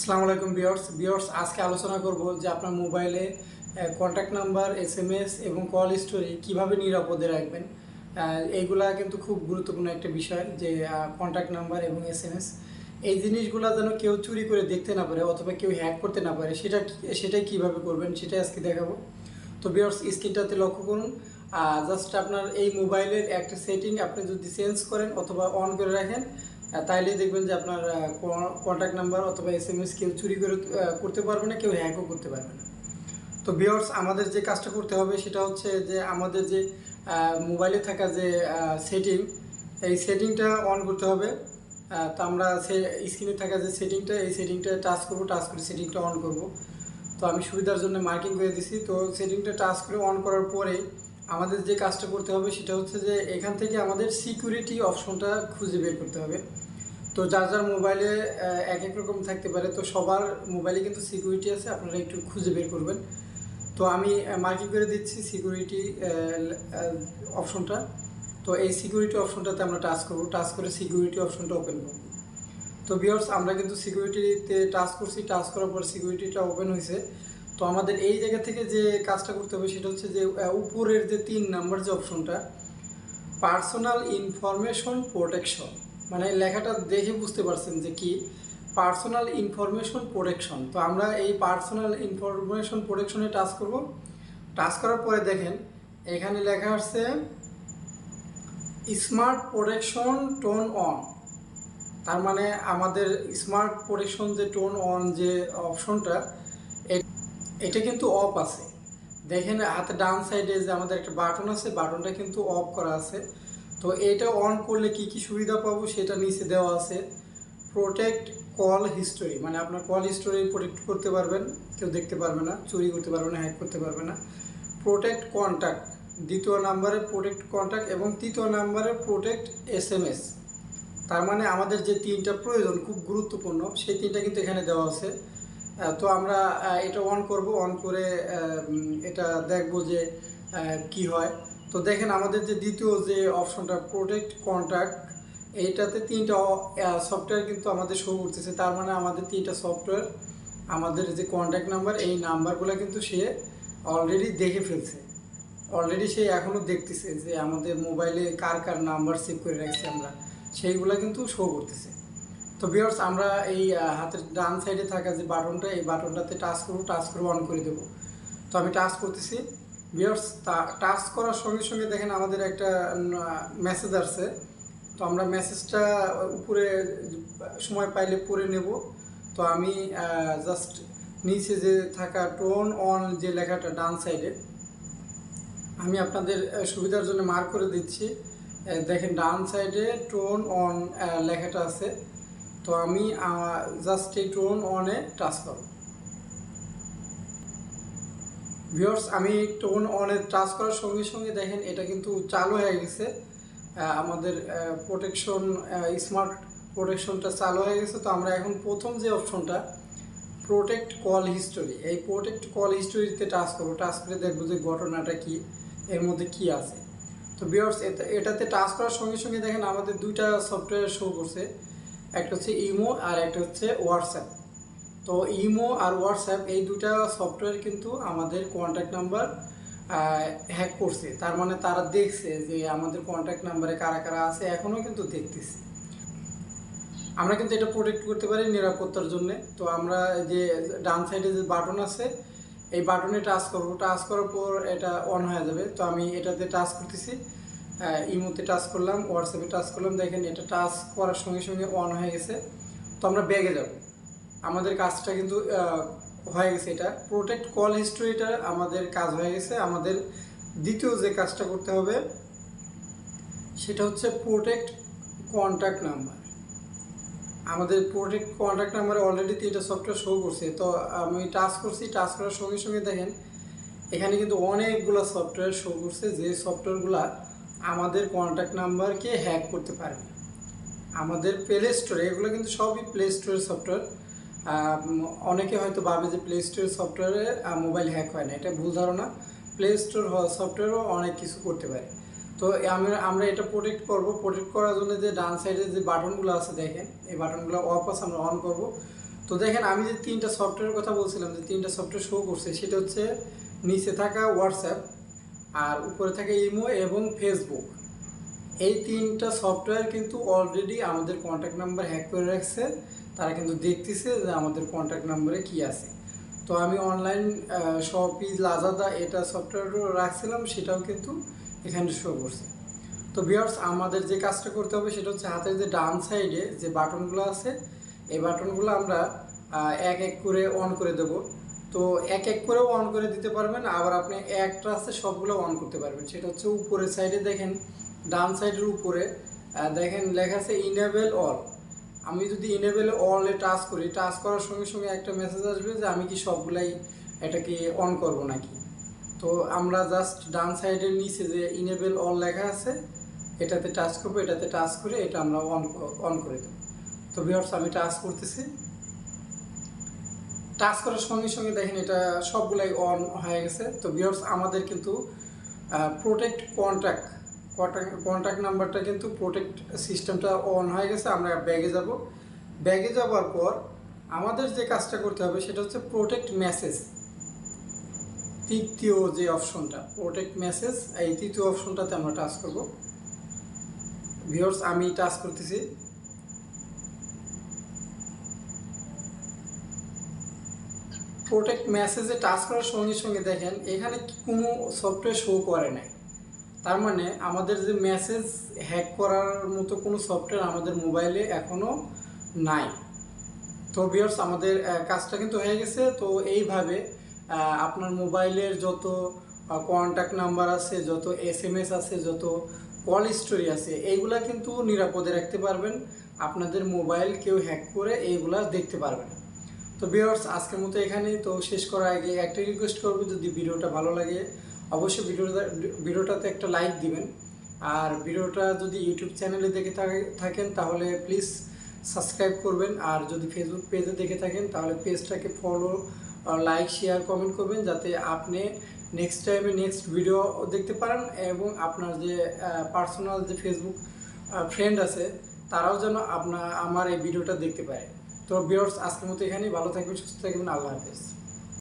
আসসালামু আলাইকুম ভিউয়ার্স আজকে আলোচনা করব যে আপনার মোবাইলে কন্ট্যাক্ট নাম্বার, এসএমএস এবং কল হিস্টোরি কিভাবে নিরাপদে রাখবেন। এইগুলা কিন্তু খুব গুরুত্বপূর্ণ একটা বিষয় যে কন্ট্যাক্ট নাম্বার এবং এসএমএস এই জিনিসগুলো যেন কেউ চুরি করে দেখতে না পারে অথবা কেউ হ্যাক করতে না পারে, সেটাই কিভাবে করবেন সেটাই আজকে দেখাবো। তো ভিউয়ার্স স্ক্রিনটাতে লক্ষ্য করুন, জাস্ট আপনার এই মোবাইলের একটা সেটিং আপনি যদি চেঞ্জ করেন অথবা অন করে রাখেন, তাইলে দেখবেন যে আপনার কন্ট্যাক্ট নাম্বার অথবা এসএমএস কেউ চুরি করে করতে পারবে না, কেউ হ্যাকও করতে পারবে না। তো ভিউয়ার্স আমাদের যে কাজটা করতে হবে সেটা হচ্ছে যে আমাদের যে মোবাইলে থাকা যে সেটিং, এই সেটিংটা অন করতে হবে। তো আমরা স্ক্রিনে থাকা যে এই সেটিংটা টাচ করব, টাচ করে সেটিংটা অন করব। তো আমি সুবিধার জন্য মার্কিং করে দিছি। তো সেটিংটা টাচ করে অন করার পরে আমাদের যে কাজটা করতে হবে সেটা হচ্ছে যে এখান থেকে আমাদের সিকিউরিটি অপশনটা খুঁজে বের করতে হবে। তো যার যার মোবাইলে এক এক রকম থাকতে পারে, তো সবার মোবাইলে কিন্তু সিকিউরিটি আছে, আপনারা একটু খুঁজে বের করবেন। তো আমি মার্কিং করে দিচ্ছি সিকিউরিটি অপশনটা। তো এই সিকিউরিটি অপশনটাতে আমরা টাচ করব, টাচ করে সিকিউরিটি অপশনটা ওপেন করব। তো ভিউয়ার্স আমরা কিন্তু সিকিউরিটিতে টাচ করছি, টাচ করার পর সিকিউরিটিটা ওপেন হয়েছে। তো আমাদের এই জায়গা থেকে যে কাজটা করতে হবে সেটা হচ্ছে যে উপরের যে 3 নাম্বার যে অপশনটা, পার্সোনাল ইনফরমেশন প্রোটেকশন, মানে লেখাটা দেখে বুঝতে পারছেন যে কি পার্সোনাল ইনফরমেশন প্রোটেকশন। তো আমরা এই পার্সোনাল ইনফরমেশন প্রোটেকশনে টাচ করব। টাচ করার পরে দেখেন এখানে লেখা আছে স্মার্ট প্রোটেকশন টোন অন। তার মানে আমাদের স্মার্ট প্রোটেকশন যে টোন অন যে অপশনটা, এটা কিন্তু অফ আছে। দেখেন হাতে ডান সাইডে যে আমাদের একটা বাটন আছে, বাটনটা কিন্তু অফ করা আছে। তো এটা অন করলে কি কি সুবিধা পাবো সেটা নিচে দেওয়া আছে। প্রোটেক্ট কল হিস্টোরি, মানে আপনার কল হিস্টোরি প্রোটেক্ট করতে পারবেন, কেউ দেখতে পারবে না, চুরি করতে পারবে না, হ্যাক করতে পারবে না। প্রোটেক্ট কন্ট্যাক্ট, দ্বিতীয় নাম্বারে প্রোটেক্ট কন্ট্যাক্ট এবং তৃতীয় নাম্বারে প্রোটেক্ট এসএমএস। তার মানে আমাদের যে 3টা প্রয়োজন খুব গুরুত্বপূর্ণ, সেই 3টা কিন্তু এখানে দেওয়া আছে। তো আমরা এটা অন করব, অন করে এটা দেখব যে কি হয়। তো দেখেন আমাদের যে দ্বিতীয় যে অপশনটা প্রোটেক্ট কন্ট্যাক্ট, এইটাতে 3টা সফটওয়্যার কিন্তু আমাদের শো করতেছে। তার মানে আমাদের 3টা সফটওয়্যার, আমাদের যে কন্ট্যাক্ট নাম্বার, এই নাম্বারগুলো কিন্তু সে অলরেডি দেখে ফেলছে। অলরেডি সে এখনও দেখতেছে যে আমাদের মোবাইলে কার কার নাম্বার সেভ করে রাখছি আমরা, সেইগুলো কিন্তু শো করতেছে। তো ভিউয়ার্স আমরা এই হাতের ডান সাইডে থাকা যে বাটনটা, এই বাটনটাতে টাচ করব, টাচ করে অন করে দেবো। তো আমি টাচ করতেছি। ভিউয়ার্স টাচ করার সঙ্গে সঙ্গে দেখেন আমাদের একটা মেসেজ আসছে। তো আমরা মেসেজটা উপরে সময় পাইলে পড়ে নেব। তো আমি জাস্ট নিচে যে থাকা টোন অন যে লেখাটা ডান সাইডে, আমি আপনাদের সুবিধার জন্য মার্ক করে দিচ্ছি। দেখেন ডান সাইডে টোন অন লেখাটা আছে। তো আমি জাস্ট এই টোন অনে টাচ করব। ভিউয়ার্স আমি টোন অনে টাচ করার সঙ্গে সঙ্গে দেখেন এটা কিন্তু চালু হয়ে গেছে। আমাদের প্রোটেকশন, স্মার্ট প্রোটেকশনটা চালু হয়ে গেছে। তো আমরা এখন প্রথম যে অপশনটা প্রোটেক্ট কল হিস্টোরি, এই প্রোটেক্ট কল হিস্টোরিতে টাচ করবো। টাচ করে দেখবো যে ঘটনাটা কি, এর মধ্যে কি আছে। তো ভিউয়ার্স এটাতে টাচ করার সঙ্গে সঙ্গে দেখেন আমাদের 2টা সফটওয়্যার শো করছে, একটা হচ্ছে ইমো আর একটা হচ্ছে হোয়াটসঅ্যাপ। তো ইমো আর হোয়াটসঅ্যাপ এই 2টা সফটওয়্যার কিন্তু আমাদের কন্ট্যাক্ট নাম্বার হ্যাক করছে। তার মানে তারা দেখছে যে আমাদের কন্ট্যাক্ট নাম্বারে কারা কারা আছে, এখনও কিন্তু দেখতেছে। আমরা কিন্তু এটা প্রোটেক্ট করতে পারি নিরাপত্তার জন্য। তো আমরা যে ডান সাইডে যে বাটন আছে, এই বাটনে টাচ করব, টাচ করার পর এটা অন হয়ে যাবে। তো আমি এটাতে টাচ করতেছি, ইমোতে টাচ করলাম, হোয়াটসঅ্যাপে টাচ করলাম। দেখেন এটা টাচ করার সঙ্গে সঙ্গে অন হয়ে গেছে। তো আমরা ব্যাগে যাব, আমাদের কাজটা কিন্তু হয়ে গেছে। এটা প্রোটেক্ট কল হিস্টোরিটা আমাদের কাজ হয়ে গেছে। আমাদের দ্বিতীয় যে কাজটা করতে হবে সেটা হচ্ছে প্রোটেক্ট কন্ট্যাক্ট নাম্বার। আমাদের প্রোটেক্ট কন্ট্যাক্ট নাম্বারে অলরেডি 3টা সফটওয়্যার শো করছে। তো আমি টাচ করছি, টাচ করার সঙ্গে সঙ্গে দেখেন এখানে কিন্তু অনেকগুলো সফটওয়্যার শো করছে, যে সফটওয়্যারগুলো আমাদের কন্ট্যাক্ট নাম্বারকে হ্যাক করতে পারবে। আমাদের প্লে স্টোরে, এগুলো কিন্তু সবই প্লে স্টোরের সফটওয়্যার। অনেকে হয়তো ভাবে যে প্লে স্টোরের সফটওয়্যারে মোবাইল হ্যাক হয় না, এটা ভুল ধারণা। প্লে স্টোর সফটওয়্যারও অনেক কিছু করতে পারে। তো আমরা এটা প্রোটেক্ট করব। প্রোটেক্ট করার জন্য যে ডান সাইডে যে বাটনগুলো আছে দেখেন, এই বাটনগুলো অফ আছে, আমরা অন করব। তো তো দেখেন আমি যে 3টা সফটওয়্যারের কথা বলছিলাম, যে 3টা সফটওয়্যার শো করছে, সেটা হচ্ছে নিচে থাকা হোয়াটসঅ্যাপ, আর উপরে থাকা ইমো এবং ফেসবুক। এই 3টা সফটওয়্যার কিন্তু অলরেডি আমাদের কন্ট্যাক্ট নাম্বার হ্যাক করে রাখছে। তারা কিন্তু দেখতেছে যে আমাদের কন্ট্যাক্ট নাম্বারে কি আছে। তো আমি অনলাইন শপি, লাজাদা এটা সফটওয়্যারও রাখছিলাম, সেটাও কিন্তু এখানে শো করছে। তো ভিউয়ার্স, আমাদের যে কাজটা করতে হবে সেটা হচ্ছে হাতের যে ডান সাইডে যে বাটনগুলো আছে, এই বাটনগুলো আমরা এক এক করে অন করে দেব। তো এক এক করেও অন করে দিতে পারবেন, আবার আপনি একটা আছে সবগুলো অন করতে পারবেন। সেটা হচ্ছে উপরের সাইডে দেখেন, ডান সাইডের উপরে দেখেন লেখা আছে ইনেবল অল। আমি যদি ইনেবল অলে টাচ করি, টাচ করার সঙ্গে সঙ্গে একটা মেসেজ আসবে যে আমি কি সবগুলাই এটাকে অন করব নাকি। তো আমরা জাস্ট ডান সাইডের নিচে যে ইনেবল অল লেখা আছে এটাতে টাচ করবো, এটাতে টাচ করে এটা আমরা অন করে দেবো। তো ভিউয়ার্স, আমি টাচ করতেছি। টাচ করার সঙ্গে সঙ্গে দেখেন এটা সবগুলাই অন হয়ে গেছে। তো ভিউয়ার্স, আমাদের কিন্তু প্রোটেক্ট কন্ট্যাক্ট নাম্বারটা কিন্তু প্রোটেক্ট সিস্টেমটা অন হয়ে গেছে। আমরা ব্যাগে যাওয়ার পর আমাদের যে কাজটা করতে হবে সেটা হচ্ছে প্রোটেক্ট মেসেজ, তৃতীয় যে অপশনটা প্রোটেক্ট মেসেজ, এই তৃতীয় অপশনটাতে আমরা টাচ করব। ভিউয়ার্স, আমি টাচ করতেছি। প্রোটেক্ট মেসেজে টাচ করার সঙ্গে সঙ্গে দেখেন এখানে কোনো সফটওয়্যার শো করে নাই। তার মানে আমাদের যে মেসেজ হ্যাক করার মতো কোনো সফটওয়্যার আমাদের মোবাইলে এখনও নাই। তো ভিউয়ার্স, আমাদের কাজটা কিন্তু হয়ে গেছে। তো এইভাবে আপনার মোবাইলের যত কন্ট্যাক্ট নাম্বার আছে, যত SMS আছে, যত কল স্টোরি আছে, এইগুলা কিন্তু নিরাপদে রাখতে পারবেন। আপনাদের মোবাইল কেউ হ্যাক করে এইগুলা দেখতে পারবে না। তো ভিউয়ার্স, আজকের মতো এখানেই। তো শেষ করার আগে একটা রিকোয়েস্ট করবো, যদি ভিডিওটা ভালো লাগে অবশ্যই ভিডিওটাতে একটা লাইক দিবেন। আর ভিডিওটা যদি ইউটিউব চ্যানেলে দেখে থাকেন তাহলে প্লিজ সাবস্ক্রাইব করবেন। আর যদি ফেসবুক পেজে দেখে থাকেন তাহলে পেজটাকে ফলো, লাইক, শেয়ার, কমেন্ট করবেন, যাতে আপনি নেক্সট টাইমে নেক্সট ভিডিও দেখতে পারেন এবং আপনার যে পার্সোনাল যে ফেসবুক ফ্রেন্ড আছে তারাও যেন আমার এই ভিডিওটা দেখতে পারে। তো ভিউয়ার্স, আজকের মতো এখানেই। ভালো থাকবেন, সুস্থ থাকবেন। আল্লাহ হাফেজ।